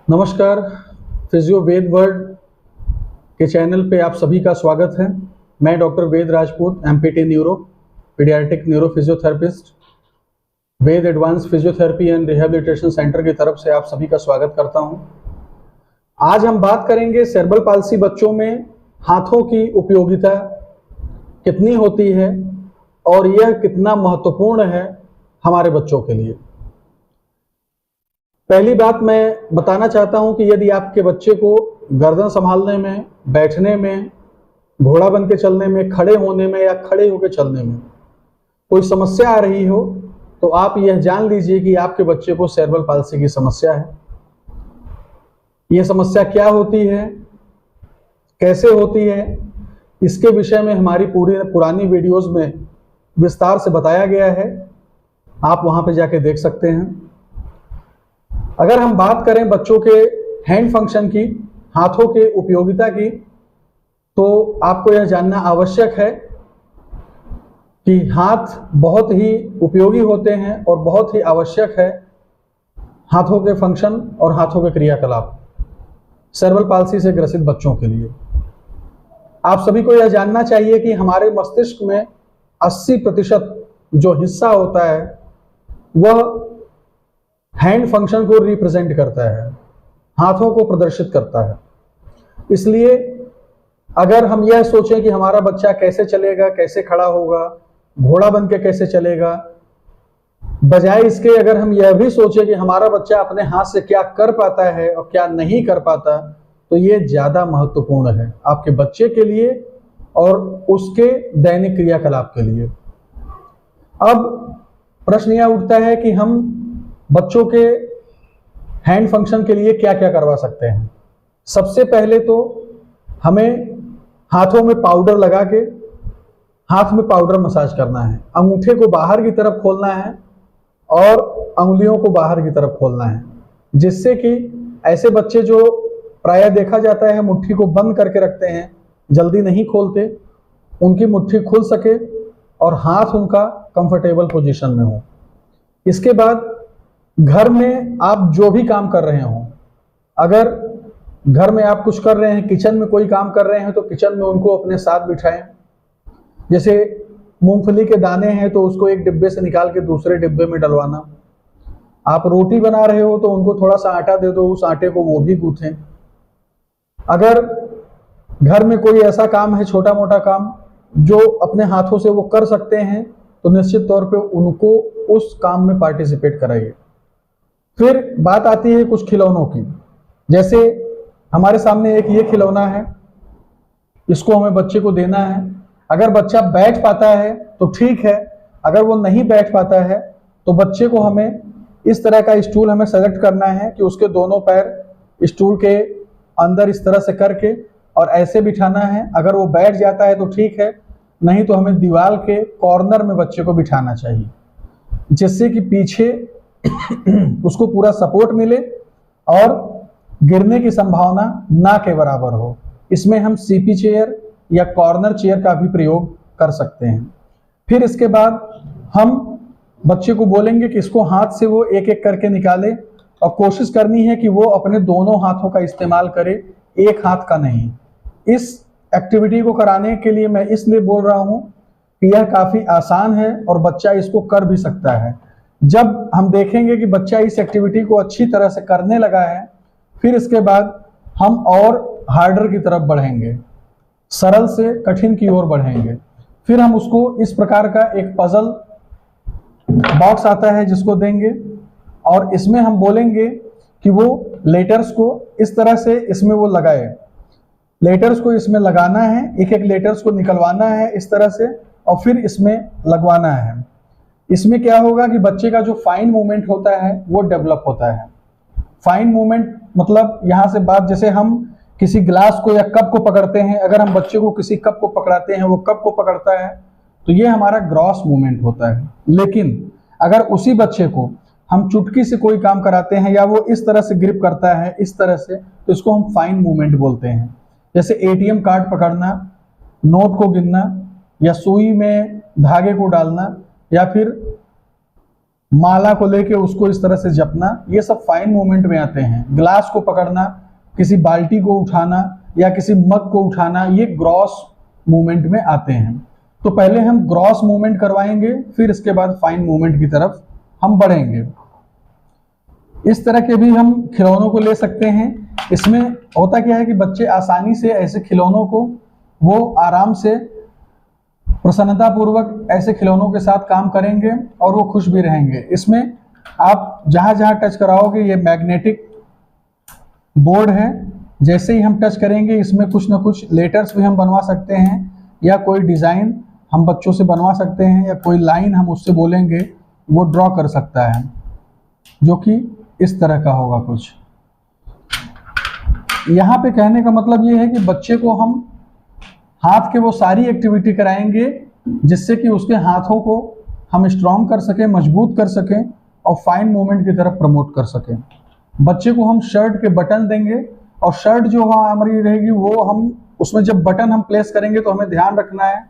नमस्कार। Physio Ved world के channel पे आप सभी का स्वागत है। मैं doctor Ved Rajput, MPT neuro, paediatric neuro physiotherapist, Ved advance physiotherapy and rehabilitation centre की तरफ से आप सभी का स्वागत करता हूं। आज हम बात करेंगे सेरेब्रल पाल्सी बच्चों में हाथों की उपयोगिता कितनी होती है और यह कितना महत्वपूर्ण है हमारे बच्चों के लिए। पहली बात मैं बताना चाहता हूं कि यदि आपके बच्चे को गर्दन संभालने में, बैठने में, घोड़ा बन के चलने में, खड़े होने में या खड़े होकर चलने में कोई समस्या आ रही हो तो आप यह जान लीजिए कि आपके बच्चे को सेरेब्रल पाल्सी की समस्या है। यह समस्या क्या होती है, कैसे होती है, इसके विषय में हमारी पुरानी वीडियोस में विस्तार से बताया गया है। आप वहां पे जाके देख सकते हैं। अगर हम बात करें बच्चों के हैंड फंक्शन की, हाथों के उपयोगिता की, तो आपको यह जानना आवश्यक है कि हाथ बहुत ही उपयोगी होते हैं और बहुत ही आवश्यक है हाथों के फंक्शन और हाथों के क्रियाकलाप सेरेब्रल पाल्सी से ग्रसित बच्चों के लिए। आप सभी को यह जानना चाहिए कि हमारे मस्तिष्क में 80% जो हिस्सा होता है वह हैंड फंक्शन को रिप्रेजेंट करता है, हाथों को प्रदर्शित करता है। इसलिए अगर हम यह सोचें कि हमारा बच्चा कैसे चलेगा, कैसे खड़ा होगा, घोड़ा बन के कैसे चलेगा, बजाय इसके अगर हम यह भी सोचें कि हमारा बच्चा अपने हाथ से क्या कर पाता है और क्या नहीं कर पाता, तो ये ज्यादा महत्वपूर्ण है आपके बच्चे के लिए और उसके दैनिक क्रियाकलाप के लिए। अब प्रश्न यह उठता है कि हम बच्चों के हैंड फंक्शन के लिए क्या क्या करवा सकते हैं। सबसे पहले तो हमें हाथों में पाउडर लगा के हाथ में पाउडर मसाज करना है। अंगूठे को बाहर की तरफ खोलना है और अंगुलियों को बाहर की तरफ खोलना है, जिससे कि ऐसे बच्चे जो प्रायः देखा जाता है मुट्ठी को बंद करके रखते हैं, जल्दी नहीं खोलते, उनकी मुट्ठी खुल सके और हाथ उनका कंफर्टेबल पोजीशन में हो। इसके बाद घर में आप जो भी काम कर रहे हो, अगर घर में आप कुछ कर रहे हैं, किचन में कोई काम कर रहे हैं, तो किचन में उनको अपने साथ बिठाएं। जैसे मूंगफली के दाने हैं तो उसको एक डिब्बे से निकाल के दूसरे डिब्बे में डलवाना। आप रोटी बना रहे हो तो उनको थोड़ा सा आटा दे दो, उस आटे को वो भी गूंथें। अगर घर में कोई ऐसा काम है, छोटा मोटा काम, जो अपने हाथों से वो कर सकते हैं, तो निश्चित तौर पे उनको उस काम में पार्टिसिपेट कराइए। फिर बात आती है कुछ खिलौनों की। जैसे हमारे सामने एक ये खिलौना है, इसको हमें बच्चे को देना है। अगर बच्चा बैठ पाता है तो ठीक है, अगर वो नहीं बैठ पाता है तो बच्चे को हमें इस तरह का स्टूल हमें सेलेक्ट करना है कि उसके दोनों पैर स्टूल के अंदर इस तरह से करके और ऐसे बिठाना है। अगर वो बैठ जाता है तो ठीक है, नहीं तो हमें दीवार के कॉर्नर में बच्चे को बिठाना चाहिए, जिससे कि पीछे उसको पूरा सपोर्ट मिले और गिरने की संभावना ना के बराबर हो। इसमें हम सीपी चेयर या कॉर्नर चेयर का भी प्रयोग कर सकते हैं। फिर इसके बाद हम बच्चे को बोलेंगे कि इसको हाथ से वो एक एक करके निकाले और कोशिश करनी है कि वो अपने दोनों हाथों का इस्तेमाल करे, एक हाथ का नहीं। इस एक्टिविटी को कराने के लिए मैं इसलिए बोल रहा हूं कि यह काफी आसान है और बच्चा इसको कर भी सकता है। जब हम देखेंगे कि बच्चा इस एक्टिविटी को अच्छी तरह से करने लगा है, फिर इसके बाद हम और हार्डर की तरफ बढ़ेंगे, सरल से कठिन की ओर बढ़ेंगे। फिर हम उसको इस प्रकार का एक पजल बॉक्स आता है जिसको देंगे और इसमें हम बोलेंगे कि वो लेटर्स को इस तरह से इसमें वो लगाए। लेटर्स को इसमें लगाना है, एक एक लेटर्स को निकलवाना है इस तरह से और फिर इसमें लगवाना है। इसमें क्या होगा कि बच्चे का जो फाइन मूवमेंट होता है वो डेवलप होता है। फाइन मूवमेंट मतलब यहाँ से बात, जैसे हम किसी ग्लास को या कप को पकड़ते हैं, अगर हम बच्चे को किसी कप को पकड़ाते हैं, वो कप को पकड़ता है, तो ये हमारा ग्रॉस मूवमेंट होता है। लेकिन अगर उसी बच्चे को हम चुटकी से कोई काम कराते हैं या वो इस तरह से ग्रिप करता है, इस तरह से, तो इसको हम फाइन मूवमेंट बोलते हैं। जैसे एटीएम कार्ड पकड़ना, नोट को गिनना या सुई में धागे को डालना या फिर माला को लेके उसको इस तरह से जपना, ये सब फाइन मूवमेंट में आते हैं। ग्लास को पकड़ना, किसी बाल्टी को उठाना या किसी मग को उठाना, ये ग्रॉस मूवमेंट में आते हैं। तो पहले हम ग्रॉस मूवमेंट करवाएंगे, फिर इसके बाद फाइन मूवमेंट की तरफ हम बढ़ेंगे। इस तरह के भी हम खिलौनों को ले सकते हैं। इसमें होता क्या है कि बच्चे आसानी से ऐसे खिलौनों को वो आराम से प्रसन्नता पूर्वक ऐसे खिलौनों के साथ काम करेंगे और वो खुश भी रहेंगे। इसमें आप जहां जहां टच कराओगे, ये मैग्नेटिक बोर्ड है, जैसे ही हम टच करेंगे इसमें कुछ ना कुछ लेटर्स भी हम बनवा सकते हैं या कोई डिज़ाइन हम बच्चों से बनवा सकते हैं या कोई लाइन हम उससे बोलेंगे वो ड्रॉ कर सकता है, जो कि इस तरह का होगा कुछ। यहाँ पे कहने का मतलब ये है कि बच्चे को हम हाथ के वो सारी एक्टिविटी कराएंगे जिससे कि उसके हाथों को हम स्ट्रॉन्ग कर सकें, मजबूत कर सकें और फाइन मूवमेंट की तरफ प्रमोट कर सकें। बच्चे को हम शर्ट के बटन देंगे और शर्ट जो हमारी रहेगी वो हम उसमें जब बटन हम प्लेस करेंगे तो हमें ध्यान रखना है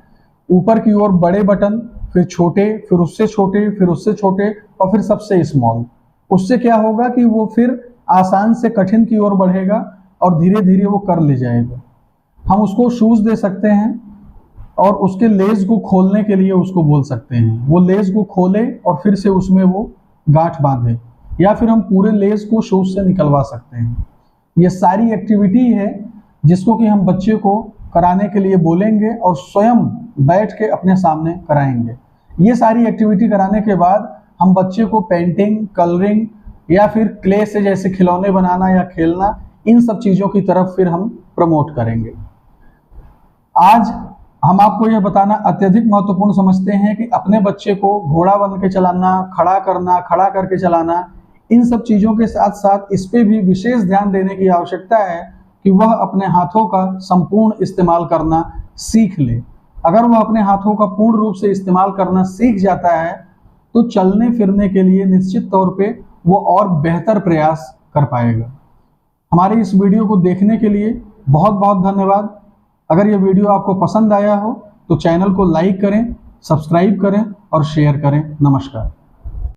ऊपर की ओर बड़े बटन, फिर छोटे, फिर उससे छोटे, फिर उससे छोटे और फिर सबसे स्मॉल। उससे क्या होगा कि वो फिर आसान से कठिन की ओर बढ़ेगा और धीरे धीरे वो कर ले जाएगा। हम उसको शूज दे सकते हैं और उसके लेस को खोलने के लिए उसको बोल सकते हैं वो लेस को खोले और फिर से उसमें वो गांठ बांधे, या फिर हम पूरे लेस को शूज से निकलवा सकते हैं। ये सारी एक्टिविटी है जिसको कि हम बच्चे को कराने के लिए बोलेंगे और स्वयं बैठ के अपने सामने कराएंगे। ये सारी एक्टिविटी कराने के बाद हम बच्चे को पेंटिंग, कलरिंग या फिर क्ले से जैसे खिलौने बनाना या खेलना, इन सब चीज़ों की तरफ फिर हम प्रमोट करेंगे। आज हम आपको यह बताना अत्यधिक महत्वपूर्ण समझते हैं कि अपने बच्चे को घोड़ा बन के चलाना, खड़ा करना, खड़ा करके चलाना, इन सब चीज़ों के साथ साथ इस पे भी विशेष ध्यान देने की आवश्यकता है कि वह अपने हाथों का संपूर्ण इस्तेमाल करना सीख ले। अगर वह अपने हाथों का पूर्ण रूप से इस्तेमाल करना सीख जाता है तो चलने फिरने के लिए निश्चित तौर पे वो और बेहतर प्रयास कर पाएगा। हमारे इस वीडियो को देखने के लिए बहुत बहुत धन्यवाद। अगर ये वीडियो आपको पसंद आया हो तो चैनल को लाइक करें, सब्सक्राइब करें और शेयर करें। नमस्कार।